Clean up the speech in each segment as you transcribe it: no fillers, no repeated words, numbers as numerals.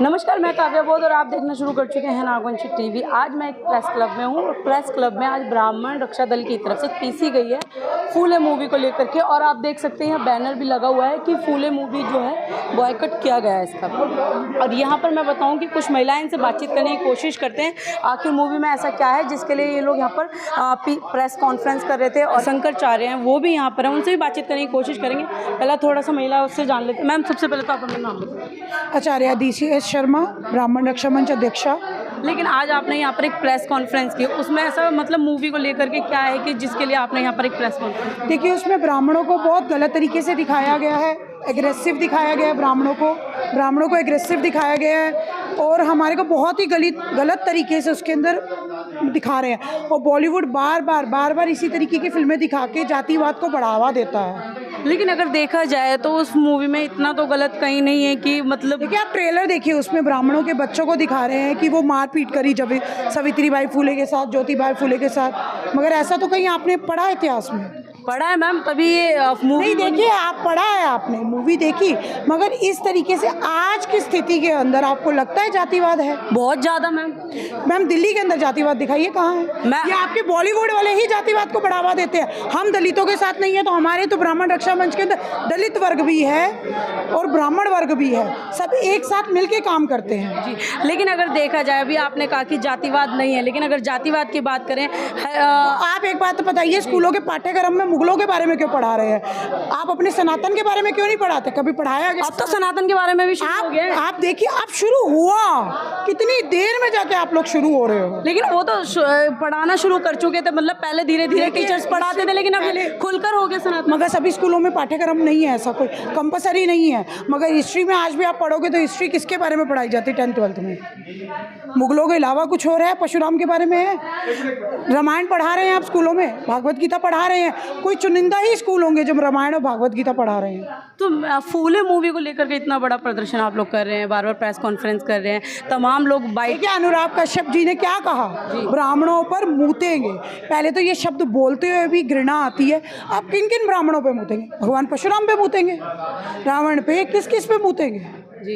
नमस्कार, मैं काव्या बोध और आप देखना शुरू कर चुके हैं नागवंशी टीवी। आज मैं एक प्रेस क्लब में हूँ और प्रेस क्लब में आज ब्राह्मण रक्षा दल की तरफ से पीसी गई है फूले मूवी को लेकर के। और आप देख सकते हैं बैनर भी लगा हुआ है कि फूले मूवी जो है बॉयकट किया गया है इसका। और यहाँ पर मैं बताऊँ कि कुछ महिलाएं इनसे बातचीत करने की कोशिश करते हैं आखिर मूवी में ऐसा क्या है जिसके लिए ये लोग यहाँ पर प्रेस कॉन्फ्रेंस कर रहे थे। और शंकराचार्य हैं वो भी यहाँ पर हैं, उनसे भी बातचीत करने की कोशिश करेंगे। पहला थोड़ा सा महिला उससे जान लेते हैं। मैम, सबसे पहले तो आप अपना नाम बताइए। आचार्य DCS शर्मा, ब्राह्मण रक्षा मंच अध्यक्षा। लेकिन आज आपने यहाँ पर एक प्रेस कॉन्फ्रेंस की, उसमें ऐसा मतलब मूवी को लेकर के क्या है कि जिसके लिए आपने यहाँ पर एक प्रेस कॉन्फ्रेंस? देखिए, उसमें ब्राह्मणों को बहुत गलत तरीके से दिखाया गया है, एग्रेसिव दिखाया गया है। ब्राह्मणों को एग्रेसिव दिखाया गया है और हमारे को बहुत ही गलत तरीके से उसके अंदर दिखा रहे हैं। और बॉलीवुड बार बार इसी तरीके की फिल्में दिखा के जातिवाद को बढ़ावा देता है। लेकिन अगर देखा जाए तो उस मूवी में इतना तो गलत कहीं नहीं है कि मतलब देखिए, आप ट्रेलर देखिए, उसमें ब्राह्मणों के बच्चों को दिखा रहे हैं कि वो मारपीट करी जब सावित्रीबाई फुले के साथ, ज्योतिबाई फुले के साथ। मगर ऐसा तो कहीं आपने पढ़ा इतिहास में? पढ़ा है मैम, तभी ये मूवी नहीं। देखिए, आप पढ़ा है, आपने मूवी देखी, मगर इस तरीके से आज की स्थिति के अंदर आपको लगता है जातिवाद है? बहुत ज़्यादा मैम दिल्ली के अंदर जातिवाद दिखाइए कहाँ है? ये आपके बॉलीवुड वाले ही जातिवाद को बढ़ावा देते हैं। हम दलितों के साथ नहीं है तो हमारे तो ब्राह्मण रक्षा मंच के अंदर दलित वर्ग भी है और ब्राह्मण वर्ग भी है, सब एक साथ मिलके काम करते हैं जी। लेकिन अगर देखा जाए, अभी आपने कहा कि जातिवाद नहीं है, लेकिन अगर जातिवाद की बात करें आप एक बात बताइए, स्कूलों के पाठ्यक्रम में मुगलों के बारे में क्यों पढ़ा रहे हैं? आप अपने सनातन के बारे में क्यों नहीं पढ़ाते? कभी पढ़ाया गया? अब तो सनातन के बारे में भी शुरू हो गया। आप देखिए, आप शुरू हुआ कितनी देर में जाके आप लोग शुरू हो रहे हो। लेकिन वो तो पढ़ाना शुरू कर चुके थे, मतलब पहले धीरे धीरे टीचर्स पढ़ाते थे, लेकिन अब खुलकर हो गया सनातन। मगर सभी स्कूलों में पाठ्यक्रम नहीं है, ऐसा कोई कंपलसरी नहीं है। मगर हिस्ट्री में आज भी आप पढ़ोगे तो हिस्ट्री किसके बारे में पढ़ाई जाती है 10th-12th में? मुगलों के अलावा कुछ हो रहा है? परशुराम के बारे में है? रामायण पढ़ा रहे हैं आप स्कूलों में, भागवत गीता पढ़ा रहे हैं। कोई चुनिंदा ही स्कूल होंगे जो रामायण और भागवत गीता पढ़ा रहे हैं। तो फूले मूवी को लेकर के इतना बड़ा प्रदर्शन आप लोग कर रहे हैं, बार बार प्रेस कॉन्फ्रेंस कर रहे हैं, तमाम लोग बाइक। क्या अनुराग कश्यप जी ने क्या कहा? ब्राह्मणों पर मूतेंगे। पहले तो ये शब्द बोलते हुए भी घृणा आती है। आप किन किन ब्राह्मणों पे मूतेंगे? भगवान परशुराम पे मूतेंगे, रावण पे, किस किस पे मूतेंगे? जी।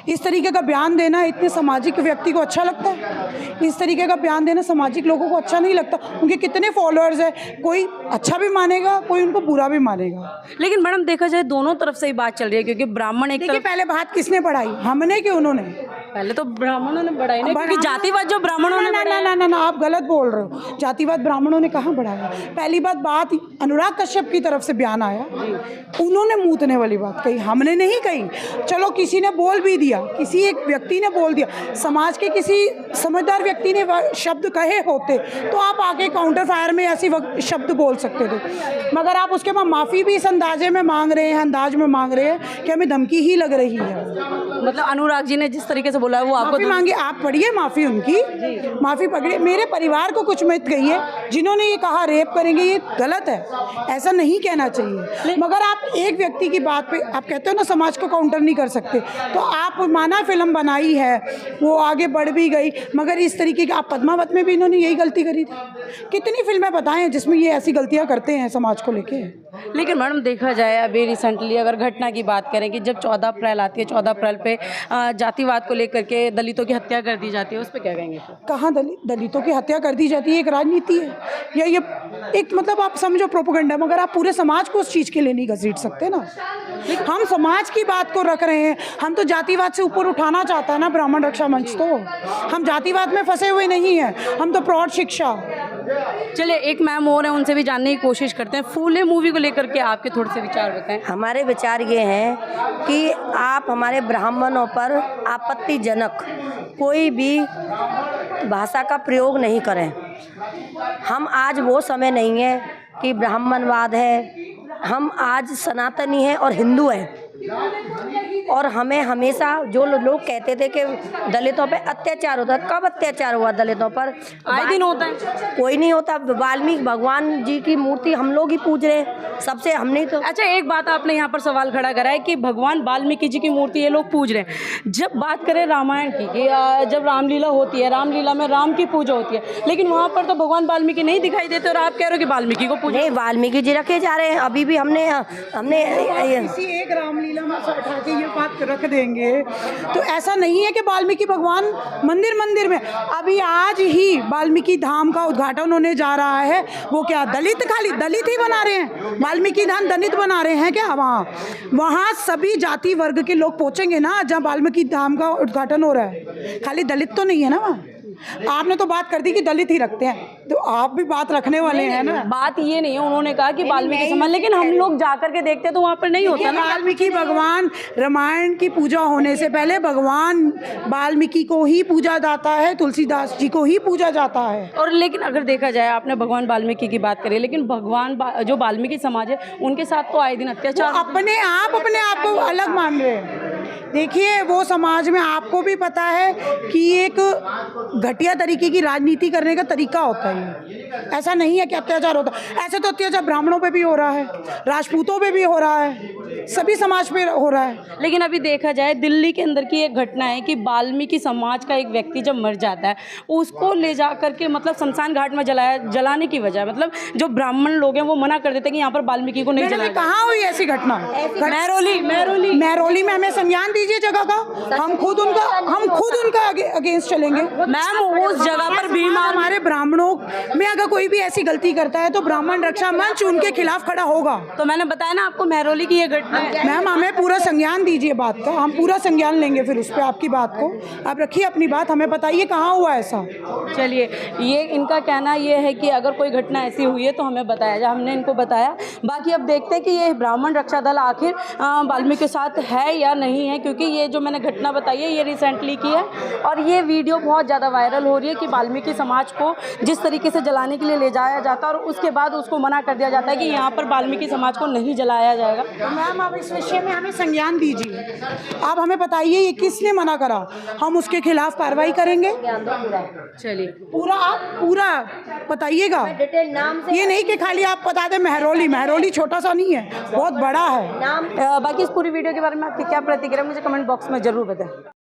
इस तरीके का बयान देना इतने सामाजिक व्यक्ति को अच्छा लगता है? इस तरीके का बयान देना सामाजिक लोगों को अच्छा नहीं लगता। उनके कितने फॉलोअर्स हैं, कोई अच्छा भी मानेगा, कोई उनको बुरा भी मानेगा। लेकिन मैडम, देखा जाए दोनों तरफ से ही बात चल रही है, क्योंकि ब्राह्मण एक तरफ। पहले बात किसने बढ़ाई, हमने कि उन्होंने? पहले तो ब्राह्मणों ने बढ़ाई ना, क्योंकि जातिवाद जो ब्राह्मणों ने बढ़ाया। ना, आप गलत बोल रहे हो। जातिवाद ब्राह्मणों ने कहाँ बढ़ाया? पहली बात अनुराग कश्यप की तरफ से बयान आया, उन्होंने मूतने वाली बात कही, हमने नहीं कही। चलो, किसी ने बोल भी दिया, किसी एक व्यक्ति ने बोल दिया, समाज के किसी समझदार व्यक्ति ने शब्द कहे होते तो आप आके काउंटर फायर में ऐसी शब्द बोल सकते थे। मगर आप उसके बाद माफ़ी भी इस अंदाजे में मांग रहे हैं, कि हमें धमकी ही लग रही है। मतलब अनुराग जी ने जिस तरीके से बोला है वो आपको मांगी, आप पढ़िए माफ़ी उनकी, माफ़ी पकड़िए। मेरे परिवार को कुछ मत कहिए, जिन्होंने ये कहा रेप करेंगे, ये गलत है, ऐसा नहीं कहना चाहिए। मगर आप एक व्यक्ति की बात पे आप कहते हो ना समाज को काउंटर नहीं कर सकते, तो आप माना फिल्म बनाई है, वो आगे बढ़ भी गई, मगर इस तरीके की आप पद्मावत में भी इन्होंने यही गलती करी थी। कितनी फिल्में बताएं जिसमें ये ऐसी गलतियां करते हैं समाज को लेके। लेकिन मैडम, देखा जाए अभी रिसेंटली अगर घटना की बात करें कि जब 14 अप्रैल आती है, 14 अप्रैल पे जातिवाद को लेकर के दलितों की हत्या कर दी जाती है, उस पर क्या कहेंगे? कहाँ दलितों की हत्या कर दी जाती है? एक राजनीति है या ये एक मतलब आप समझो प्रोपेगेंडा, मगर आप पूरे समाज को उस चीज़ के लिए नहीं घसीट सकते ना। हम समाज की बात को रख रहे हैं, हम तो जातिवाद से ऊपर उठाना चाहता है ना ब्राह्मण रक्षा मंच। तो हम जातिवाद में फंसे हुए नहीं हैं, हम तो प्रौढ़ शिक्षा। चलिए, एक मैम और हैं, उनसे भी जानने की कोशिश करते हैं। फूले मूवी को लेकर के आपके थोड़े से विचार बताएं। हमारे विचार ये हैं कि आप हमारे ब्राह्मणों पर आपत्तिजनक कोई भी भाषा का प्रयोग नहीं करें। हम आज वो समय नहीं है कि ब्राह्मणवाद है, हम आज सनातनी हैं और हिंदू हैं। और हमें हमेशा जो लोग कहते थे कि दलितों पे अत्याचार होता है, कब अत्याचार हुआ दलितों पर? आए दिन होता है। कोई नहीं होता। वाल्मीकि भगवान जी की मूर्ति हम लोग ही पूज रहे हैं, सबसे हमने तो। अच्छा, एक बात आपने यहाँ पर सवाल खड़ा करा है कि भगवान वाल्मीकि जी की मूर्ति ये लोग पूज रहे हैं। जब बात करें रामायण की कि जब रामलीला होती है, रामलीला में राम की पूजा होती है, लेकिन वहाँ पर तो भगवान वाल्मीकि नहीं दिखाई देते और आप कह रहे हो कि वाल्मीकि को पूजा। नहीं, वाल्मीकि जी रखे जा रहे हैं। अभी भी हमने एक रामलीला में उठा के ये बात रख देंगे तो ऐसा नहीं है कि वाल्मीकि भगवान मंदिर में अभी आज ही वाल्मीकि धाम का उद्घाटन होने जा रहा है। वो क्या दलित खाली दलित ही बना रहे हैं? वाल्मीकि धाम दलित बना रहे हैं क्या? वहाँ सभी जाति वर्ग के लोग पहुँचेंगे ना जहाँ वाल्मीकि धाम का उद्घाटन हो रहा है। खाली दलित तो नहीं है ना वहाँ। आपने तो बात कर दी कि दलित ही रखते हैं, तो आप भी बात रखने वाले हैं ना। बात ये नहीं है, उन्होंने कहा कि वाल्मीकि समाज, लेकिन हम लोग जाकर के देखते हैं तो वहाँ पर नहीं होता ना। वाल्मीकि भगवान, रामायण की पूजा होने से पहले भगवान वाल्मीकि को ही पूजा जाता है, तुलसीदास जी को ही पूजा जाता है। और लेकिन अगर देखा जाए, आपने भगवान वाल्मीकि की बात करी, लेकिन भगवान जो वाल्मीकि समाज है उनके साथ तो आए दिन अत्याचार। अपने आप को अलग मान रहे हैं। देखिए, वो समाज में आपको भी पता है कि एक घटिया तरीके की राजनीति करने का तरीका होता है। ऐसा नहीं है कि अत्याचार होता है। ऐसे तो अत्याचार ब्राह्मणों पे भी हो रहा है, राजपूतों पे भी हो रहा है, सभी समाज पे हो रहा है। लेकिन अभी देखा जाए, दिल्ली के अंदर की एक घटना है कि वाल्मीकि समाज का एक व्यक्ति जब मर जाता है, उसको ले जा करके मतलब शमशान घाट में जलाने की वजह, मतलब जो ब्राह्मण लोग हैं वो मना कर देते हैं कि यहाँ पर वाल्मीकि को नहीं जलाया। कहाँ हुई ऐसी घटना? महरौली में हमें संज्ञान दीजिए जगह का। हम खुद उनका अगेंस्ट चलेंगे। मैम, उस जगह पर भीम, हमारे ब्राह्मणों में अगर कोई भी ऐसी गलती करता है तो ब्राह्मण रक्षा मंच उनके खिलाफ खड़ा होगा। तो मैंने बताया ना आपको, महरौली की ये घटना है। मैम, हमें पूरा संज्ञान दीजिए बात का, हम पूरा संज्ञान लेंगे फिर उस पर आपकी बात को। आप रखिए अपनी बात, हमें बताइए कहाँ हुआ ऐसा। चलिए, ये इनका कहना ये है कि अगर कोई घटना ऐसी हुई है तो हमें बताया जाए। हमने इनको बताया। बाकी अब देखते हैं कि ये ब्राह्मण रक्षा दल आखिर वाल्मीकि के साथ है या नहीं है, क्योंकि ये जो मैंने घटना बताई है ये रिसेंटली की है और ये वीडियो बहुत ज़्यादा वायरल हो रही है कि वाल्मीकि समाज को जिस तरीके से जलाने के लिए ले जाया जाता है और उसके बाद उसको मना कर दिया जाता है कि यहाँ पर वाल्मीकि समाज को नहीं जलाया जाएगा। तो मैम, आप इस विषय में हमें संज्ञान दीजिए। आप हमें बताइए ये किसने मना करा, हम उसके खिलाफ कार्रवाई करेंगे। चलिए, पूरा बताइएगा, डिटेल नाम से। ये नहीं कि खाली आप बता दें महरौली छोटा सा नहीं है, बहुत बड़ा है। बाकी इस पूरी वीडियो के बारे में आपकी क्या प्रतिक्रिया मुझे कमेंट बॉक्स में जरूर बताएं।